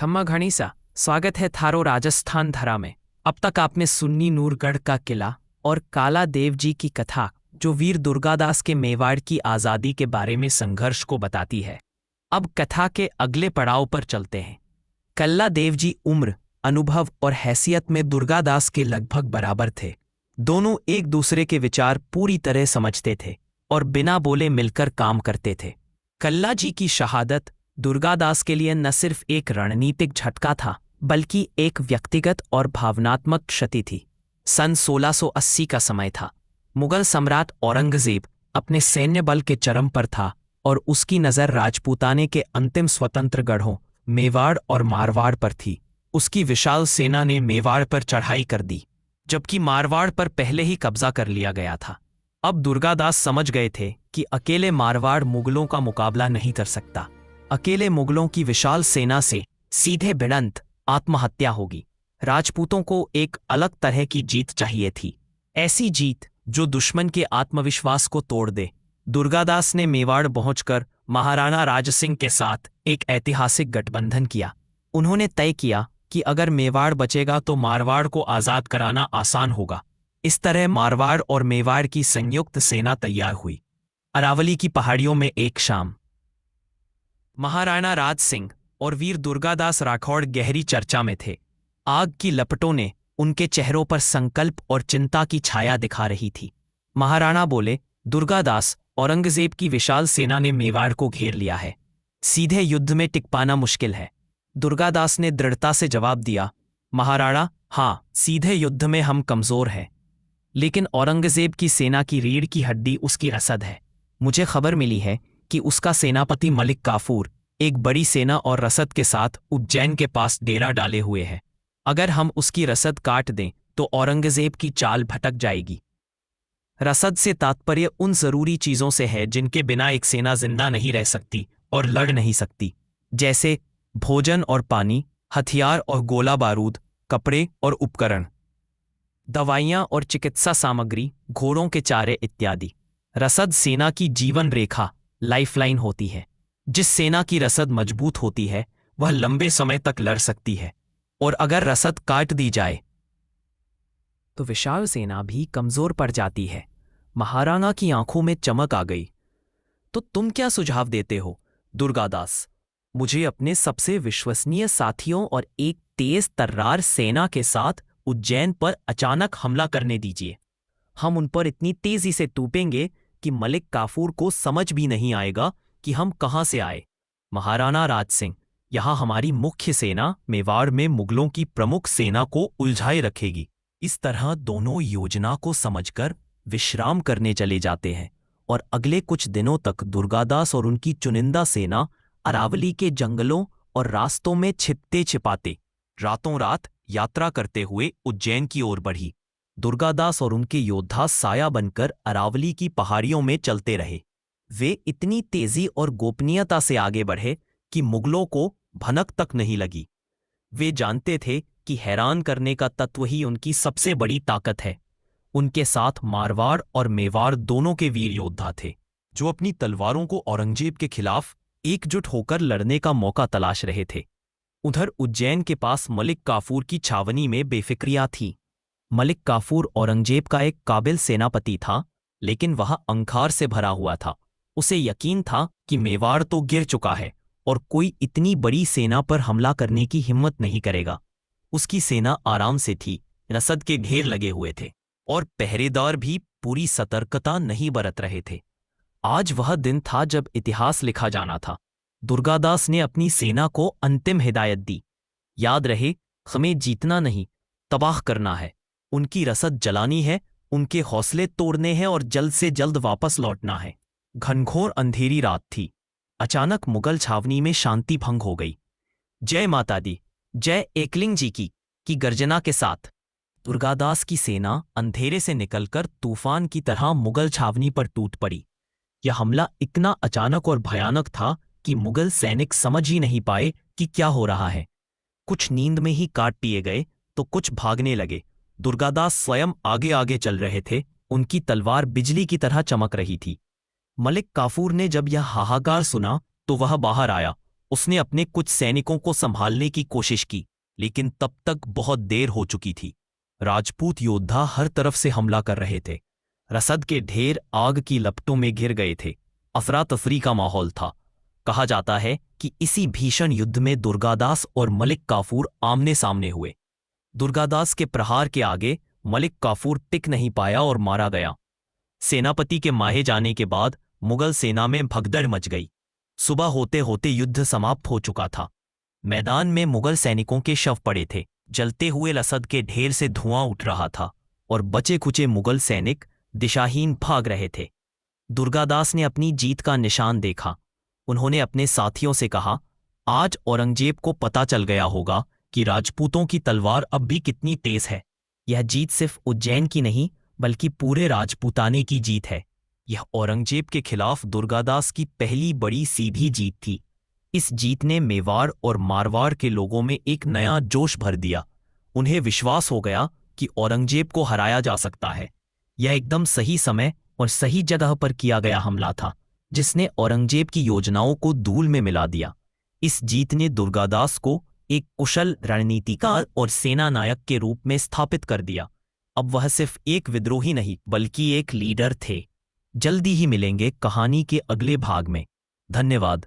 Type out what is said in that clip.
खम्मा घणीसा, स्वागत है थारो राजस्थान धरा में। अब तक आपने सुन्नी नूरगढ़ का किला और काला देव जी की कथा, जो वीर दुर्गादास के मेवाड़ की आज़ादी के बारे में संघर्ष को बताती है। अब कथा के अगले पड़ाव पर चलते हैं। कल्ला देव जी उम्र, अनुभव और हैसियत में दुर्गादास के लगभग बराबर थे। दोनों एक दूसरे के विचार पूरी तरह समझते थे और बिना बोले मिलकर काम करते थे। कल्ला जी की शहादत दुर्गादास के लिए न सिर्फ एक रणनीतिक झटका था, बल्कि एक व्यक्तिगत और भावनात्मक क्षति थी। सन 1680 का समय था। मुगल सम्राट औरंगजेब अपने सैन्य बल के चरम पर था और उसकी नज़र राजपूताने के अंतिम स्वतंत्र गढ़ों मेवाड़ और मारवाड़ पर थी। उसकी विशाल सेना ने मेवाड़ पर चढ़ाई कर दी, जबकि मारवाड़ पर पहले ही कब्जा कर लिया गया था। अब दुर्गादास समझ गए थे कि अकेले मारवाड़ मुगलों का मुकाबला नहीं कर सकता। अकेले मुगलों की विशाल सेना से सीधे भिड़ंत आत्महत्या होगी। राजपूतों को एक अलग तरह की जीत चाहिए थी, ऐसी जीत जो दुश्मन के आत्मविश्वास को तोड़ दे। दुर्गादास ने मेवाड़ पहुंचकर महाराणा राजसिंह के साथ एक ऐतिहासिक गठबंधन किया। उन्होंने तय किया कि अगर मेवाड़ बचेगा तो मारवाड़ को आज़ाद कराना आसान होगा। इस तरह मारवाड़ और मेवाड़ की संयुक्त सेना तैयार हुई। अरावली की पहाड़ियों में एक शाम महाराणा राज सिंह और वीर दुर्गादास राठौड़ गहरी चर्चा में थे। आग की लपटों ने उनके चेहरों पर संकल्प और चिंता की छाया दिखा रही थी। महाराणा बोले, दुर्गादास, औरंगजेब की विशाल सेना ने मेवाड़ को घेर लिया है। सीधे युद्ध में टिक पाना मुश्किल है। दुर्गादास ने दृढ़ता से जवाब दिया, महाराणा, हाँ, सीधे युद्ध में हम कमजोर हैं, लेकिन औरंगजेब की सेना की रीढ़ की हड्डी उसकी रसद है। मुझे खबर मिली है कि उसका सेनापति मलिक काफूर एक बड़ी सेना और रसद के साथ उज्जैन के पास डेरा डाले हुए है। अगर हम उसकी रसद काट दें तो औरंगजेब की चाल भटक जाएगी। रसद से तात्पर्य उन जरूरी चीजों से है जिनके बिना एक सेना जिंदा नहीं रह सकती और लड़ नहीं सकती, जैसे भोजन और पानी, हथियार और गोला बारूद, कपड़े और उपकरण, दवाइयां और चिकित्सा सामग्री, घोड़ों के चारे इत्यादि। रसद सेना की जीवन रेखा, लाइफलाइन होती है। जिस सेना की रसद मजबूत होती है वह लंबे समय तक लड़ सकती है, और अगर रसद काट दी जाए तो विशाल सेना भी कमजोर पड़ जाती है। महाराणा की आंखों में चमक आ गई। तो तुम क्या सुझाव देते हो दुर्गादास? मुझे अपने सबसे विश्वसनीय साथियों और एक तेज तर्रार सेना के साथ उज्जैन पर अचानक हमला करने दीजिए। हम उन पर इतनी तेजी से टूटेंगे कि मलिक काफूर को समझ भी नहीं आएगा कि हम कहां से आए। महाराणा राज सिंह, यहां हमारी मुख्य सेना मेवाड़ में मुगलों की प्रमुख सेना को उलझाए रखेगी। इस तरह दोनों योजना को समझकर विश्राम करने चले जाते हैं और अगले कुछ दिनों तक दुर्गादास और उनकी चुनिंदा सेना अरावली के जंगलों और रास्तों में छिपते छिपाते रातों रात यात्रा करते हुए उज्जैन की ओर बढ़ी। दुर्गादास और उनके योद्धा साया बनकर अरावली की पहाड़ियों में चलते रहे। वे इतनी तेजी और गोपनीयता से आगे बढ़े कि मुगलों को भनक तक नहीं लगी। वे जानते थे कि हैरान करने का तत्व ही उनकी सबसे बड़ी ताकत है। उनके साथ मारवाड़ और मेवाड़ दोनों के वीर योद्धा थे, जो अपनी तलवारों को औरंगजेब के खिलाफ एकजुट होकर लड़ने का मौका तलाश रहे थे। उधर उज्जैन के पास मलिक काफूर की छावनी में बेफिक्रियां थी। मलिक काफूर औरंगजेब का एक काबिल सेनापति था, लेकिन वह अहंकार से भरा हुआ था। उसे यकीन था कि मेवाड़ तो गिर चुका है और कोई इतनी बड़ी सेना पर हमला करने की हिम्मत नहीं करेगा। उसकी सेना आराम से थी, रसद के ढेर लगे हुए थे और पहरेदार भी पूरी सतर्कता नहीं बरत रहे थे। आज वह दिन था जब इतिहास लिखा जाना था। दुर्गादास ने अपनी सेना को अंतिम हिदायत दी, याद रहे, हमें जीतना नहीं, तबाह करना है। उनकी रसद जलानी है, उनके हौसले तोड़ने हैं और जल्द से जल्द वापस लौटना है। घनघोर अंधेरी रात थी। अचानक मुगल छावनी में शांति भंग हो गई। जय माता दी, जय एकलिंग जी की गर्जना के साथ दुर्गादास की सेना अंधेरे से निकलकर तूफान की तरह मुगल छावनी पर टूट पड़ी। यह हमला इतना अचानक और भयानक था कि मुगल सैनिक समझ ही नहीं पाए कि क्या हो रहा है। कुछ नींद में ही काट दिए गए तो कुछ भागने लगे। दुर्गादास स्वयं आगे आगे चल रहे थे। उनकी तलवार बिजली की तरह चमक रही थी। मलिक काफूर ने जब यह हाहाकार सुना तो वह बाहर आया उसने अपने कुछ सैनिकों को संभालने की कोशिश की, लेकिन तब तक बहुत देर हो चुकी थी। राजपूत योद्धा हर तरफ से हमला कर रहे थे। रसद के ढेर आग की लपटों में घिर गए थे। अफरा तफरी का माहौल था। कहा जाता है कि इसी भीषण युद्ध में दुर्गादास और मलिक काफूर आमने सामने हुए। दुर्गादास के प्रहार के आगे मलिक काफूर टिक नहीं पाया और मारा गया। सेनापति के मारे जाने के बाद मुगल सेना में भगदड़ मच गई। सुबह होते होते युद्ध समाप्त हो चुका था। मैदान में मुगल सैनिकों के शव पड़े थे। जलते हुए रसद के ढेर से धुआं उठ रहा था और बचे खुचे मुगल सैनिक दिशाहीन भाग रहे थे। दुर्गादास ने अपनी जीत का निशान देखा। उन्होंने अपने साथियों से कहा, आज औरंगजेब को पता चल गया होगा कि राजपूतों की तलवार अब भी कितनी तेज है। यह जीत सिर्फ उज्जैन की नहीं बल्कि पूरे राजपूताने की जीत है। यह औरंगजेब के खिलाफ दुर्गादास की पहली बड़ी सीधी जीत थी। इस जीत ने मेवाड़ और मारवाड़ के लोगों में एक नया जोश भर दिया। उन्हें विश्वास हो गया कि औरंगजेब को हराया जा सकता है। यह एकदम सही समय और सही जगह पर किया गया हमला था, जिसने औरंगजेब की योजनाओं को धूल में मिला दिया। इस जीत ने दुर्गादास को एक कुशल रणनीतिकार और सेना नायक के रूप में स्थापित कर दिया। अब वह सिर्फ एक विद्रोही नहीं बल्कि एक लीडर थे। जल्दी ही मिलेंगे कहानी के अगले भाग में। धन्यवाद।